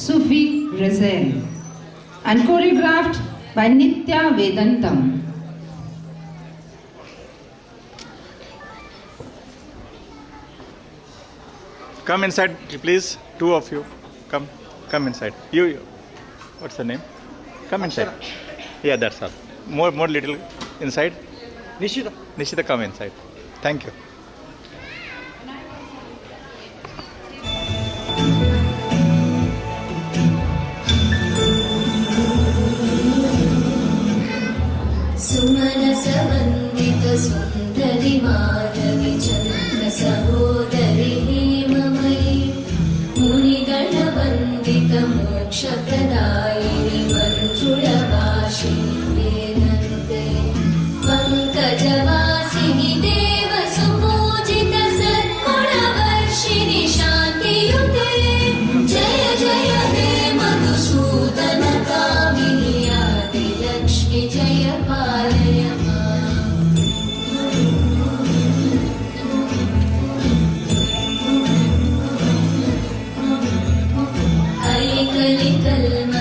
Sufi Razain, and choreographed by Nitya Vedantam. Come inside, please. Two of you. Come inside. You. What's the name? Come inside. Yeah, that's all. More little inside. Nishita, come inside. Thank you. सुमनसवन्दित सुन्दरि माधवि चन्द्र सहोदरि हेममयि मुनिगणवन्दित मोक्षप्रदायिनि मञ्जुळभाषिणि वेदनुते पङ्कजवासिनि देवसुपूजित सद्गुणवर्षिणि शान्तियुते जय जय हे मधुसूदन कामिनि आदिलक्ष्मि जय पालय माम्।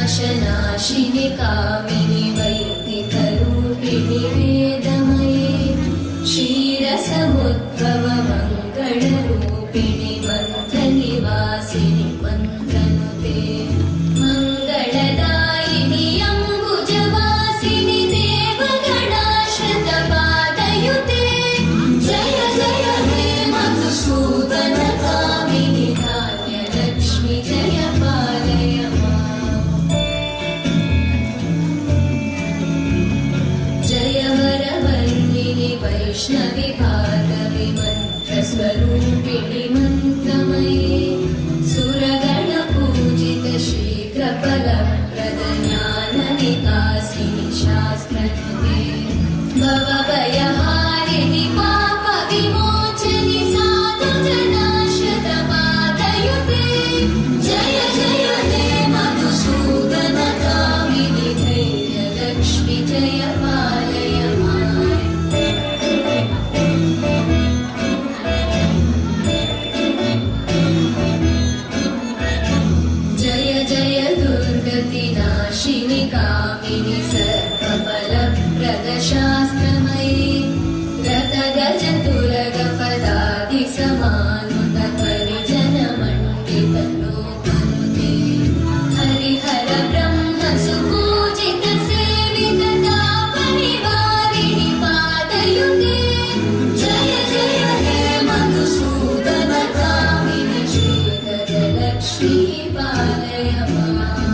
ऐकलिकल्मषनाशिनि कामिनि वैदिकरूपिणि वेदमये क्षीरसमुद्भव मङ्गलरूपिणि मन्त्रनिवासिनि मन्त्रनुते मङ्गलदायिनि अम्बुजवासिनि देवगणाश्रितपादयुते जय जय हे मधुसूदन कामिनि धान्यलक्ष्मि जय पालय माम्। जय वरवर्णिनि वैष्णवि भार्गवि मन्त्रस्वरूपिणि मन्त्रमये सुरगणपूजित शीघ्रफलप्रद ज्ञानविकासिनि शास्त्रनुते भवभयहारिणि पापविमोचनि साधुजनाश्रितपादयुते जय जय हे मधुसूदन कामिनि धैर्यलक्ष्मि जय पालय माम्। जय जय दुर्गतिनाशिनि कामिनि सर्वफलप्रद शास्त्रमयि रतगजतुरगपदादिसमानुत परिजनमण्डित लोकनुते हरिहर ब्रह्म सुपूजित सेवित तापनिवारिणि पादयुते जय जय हे मधुसूदन कामिनि श्रीगजलक्ष्मी पालय माम्।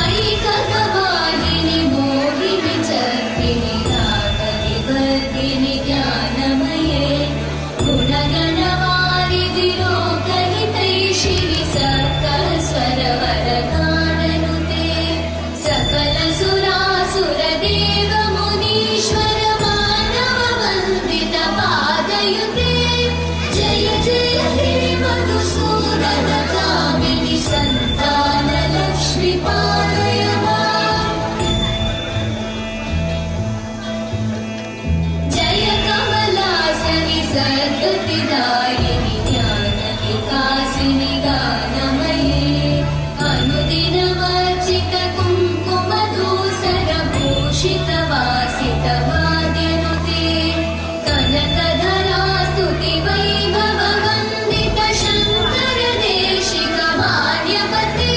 ऐककवाहिनि मोहिनि चक्रिणि रागविवर्धिनि ज्ञानमये गुणगणवारिधि लोकहितैषिणि सकलस्वरवरगाननुते सकलसुरासुरदेव मुनीश्वर मानववन्दित पादयुते जय जय हे मधुसूदन कामिनि सन्तानलक्ष्मि पालय माम्। जय कमलासनि सद्गतिदायिनि ज्ञानविकासिनि गानमये अनुदिनमर्चित कुङ्कुमधूसरभूषित वासित वाद्यनुते कनकधरा स्तुति वैभववन्दित शङ्कर देशिक मान्यपते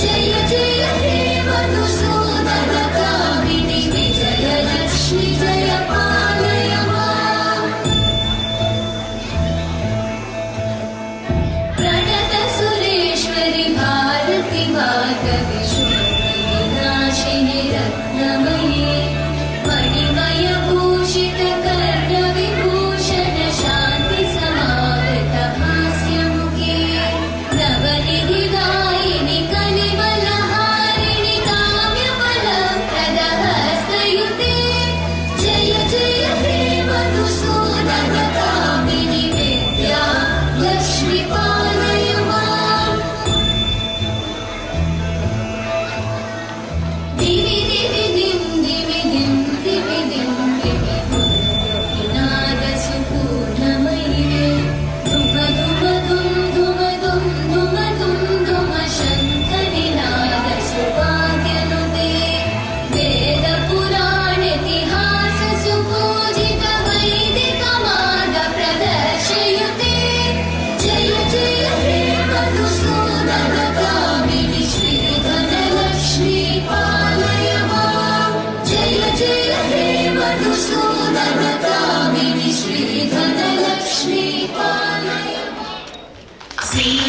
जय जय हे मधुसूदन कामिनि विजयलक्ष्मि जय पालय माम्। प्रणत सुरेश्वरि भारति भार्गवि शोकविनाशिनि रत्नमये मणिमयभूषित कर्णविभूषण शान्ति समावृत हास्यमुखे नवनिधिदायिनि कलिवलहारिणि काम्यफलप्रद हस्तयुते जय जय हे मधुसूदन कामिनि विद्या लक्ष्मि पालय माम्। दिवि दिवि दिं दिवि दिं दिवि दिं दिवि दुर्गतिनादसुपूर्णमये धुम धुम धुम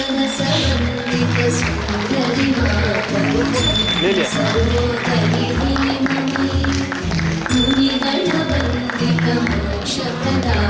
मनसवन्दित सुन्दरि ले लिया। सरोदरि मुनिगणवन्दित मोक्षप्रदा